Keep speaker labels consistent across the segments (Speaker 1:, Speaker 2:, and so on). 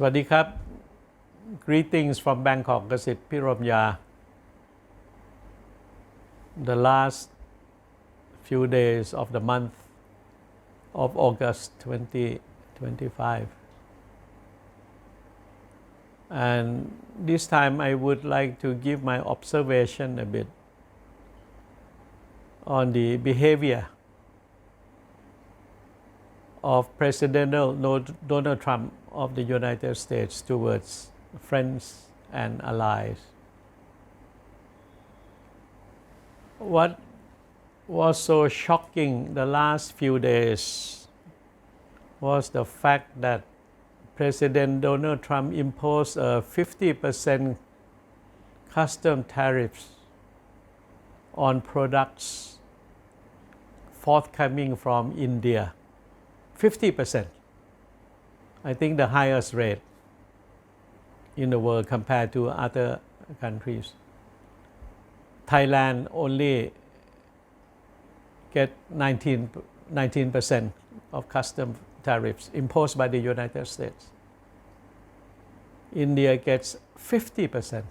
Speaker 1: วัสดีครับ Greetings from Bangkok, Kasit Piromya. The last few days of the month of August 2025. And this time I would like to give my observation a bit on the behavior of President Donald Trump of the United States towards friends and allies. What was so shocking the last few days was the fact that President Donald Trump imposed a 50% custom tariffs on products forthcoming from India. 50%. I think the highest rate in the world compared to other countries. Thailand only get 19% of custom tariffs imposed by the United States. India gets 50%.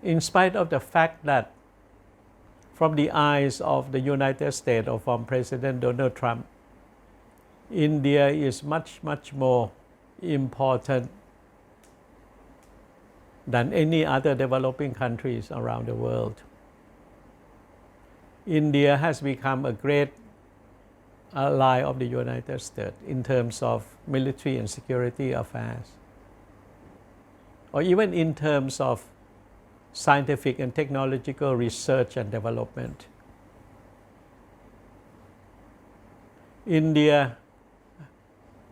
Speaker 1: In spite of the fact that from the eyes of the United States or from President Donald Trump, India is much more important than any other developing countries around the world. India has become a great ally of the United States in terms of military and security affairs, or even in terms of scientific and technological research and development. India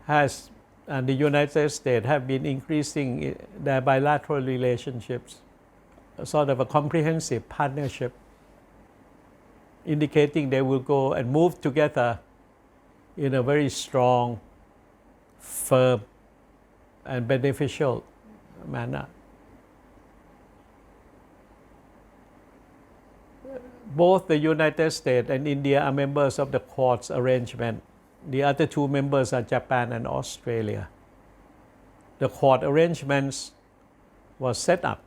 Speaker 1: and the United States have been increasing their bilateral relationships, sort of a comprehensive partnership, indicating they will go and move together in a very strong, firm, and beneficial manner. Both the United States and India are members of the Quad's arrangement. The other two members are Japan and Australia. The Quad arrangements was set up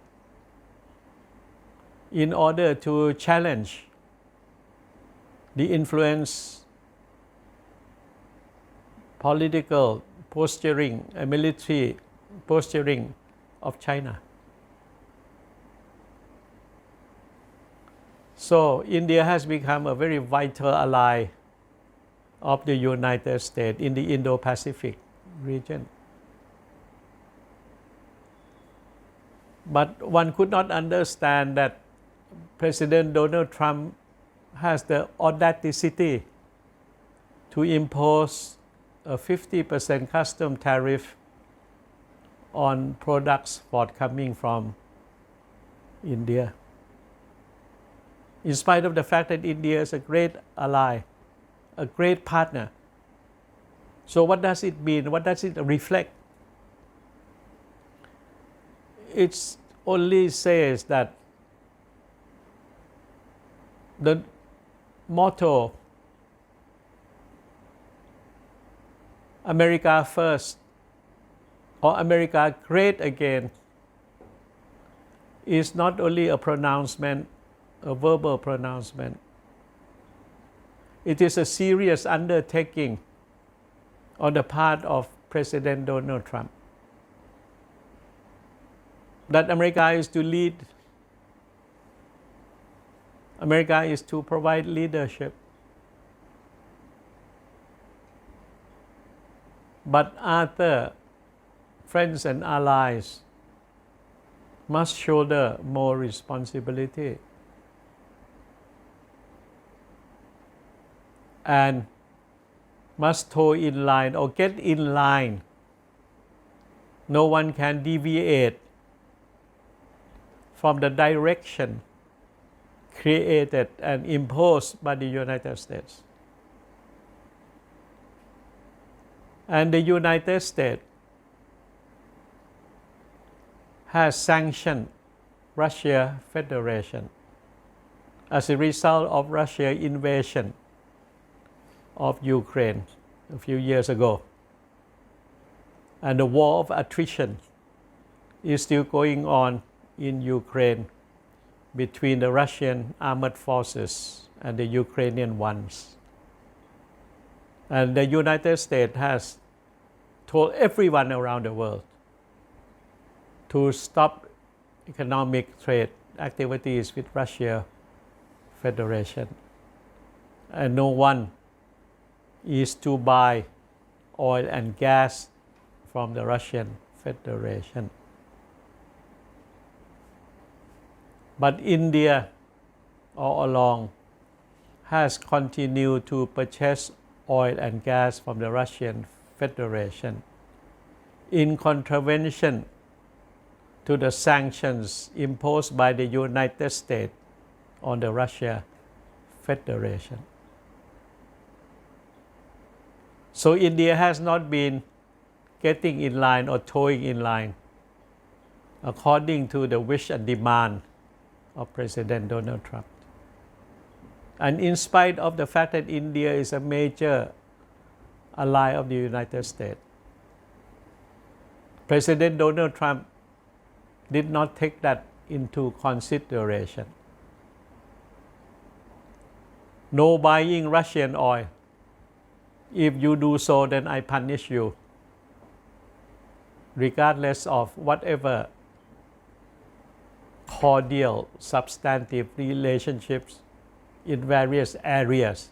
Speaker 1: in order to challenge the influence, political posturing, and military posturing of China. So India has become a very vital ally of the United States in the Indo-Pacific region. But one could not understand that President Donald Trump has the audacity to impose a 50% custom tariff on products forthcoming from India, in spite of the fact that India is a great ally, a great partner. So what does it mean? What does it reflect? It only says that the motto, America first or America great again, is not only a pronouncement, a verbal pronouncement. It is a serious undertaking on the part of President Donald Trump, that America is to lead, America is to provide leadership. But other friends and allies must shoulder more responsibility and must toe in line or get in line. No one can deviate from the direction created and imposed by the United States. And the United States has sanctioned Russia Federation as a result of Russia's invasion of Ukraine a few years ago. And the war of attrition is still going on in Ukraine between the Russian armed forces and the Ukrainian ones. And the United States has told everyone around the world to stop economic trade activities with Russia Federation. And no one is to buy oil and gas from the Russian Federation. But India all along has continued to purchase oil and gas from the Russian Federation in contravention to the sanctions imposed by the United States on the Russia Federation. So India has not been getting in line or toeing in line according to the wish and demand of President Donald Trump. And in spite of the fact that India is a major ally of the United States, President Donald Trump did not take that into consideration. No buying Russian oil. If you do so, then I punish you, regardless of whatever cordial, substantive relationships in various areas,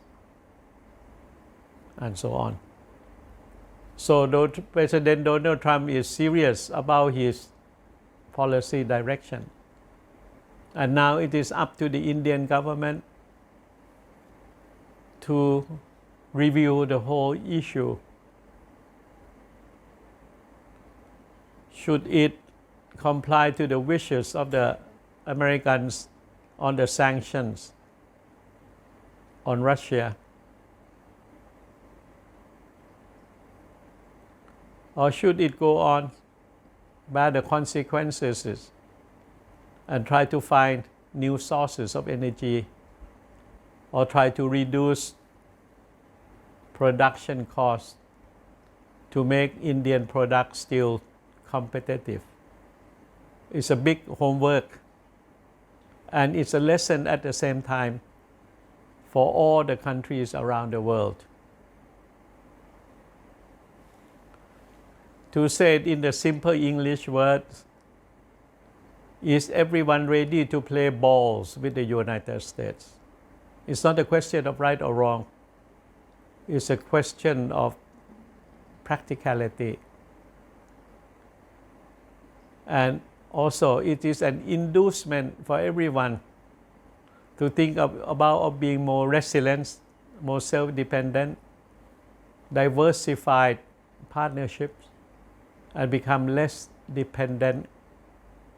Speaker 1: and so on. So President Donald Trump is serious about his policy direction. And now it is up to the Indian government to review the whole issue. Should it comply to the wishes of the Americans on the sanctions on Russia? Or should it go on bear the consequences and try to find new sources of energy, or try to reduce production costs to make Indian products still competitive? It's a big homework, and it's a lesson at the same time for all the countries around the world. To say it in the simple English words, is everyone ready to play balls with the United States? It's not a question of right or wrong. It's a question of practicality. And also, it is an inducement for everyone to think about being more resilient, more self-dependent, diversified partnerships, and become less dependent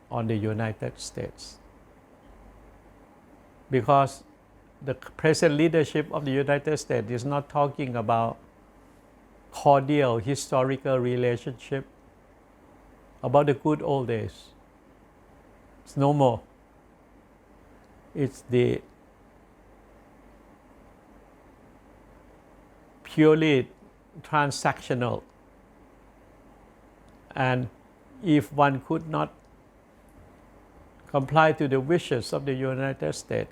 Speaker 1: on the United States. Because the present leadership of the United States is not talking about cordial historical relationship, about the good old days. It's no more. It's the purely transactional. And if one could not comply to the wishes of the United States,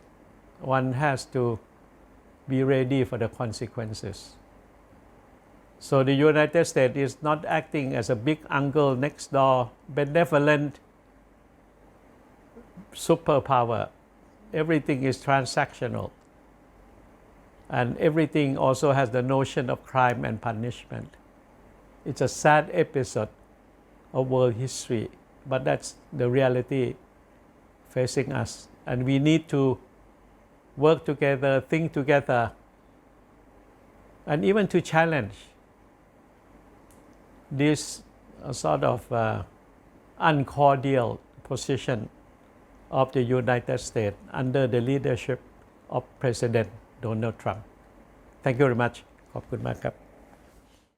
Speaker 1: one has to be ready for the consequences. So the United States is not acting as a big uncle next door, benevolent superpower. Everything is transactional. And everything also has the notion of crime and punishment. It's a sad episode of world history, but that's the reality facing us. And we need to work together, think together, and even to challenge this sort of uncordial position of the United States under the leadership of President Donald Trump. Thank you very much. ขอบคุณมากครับ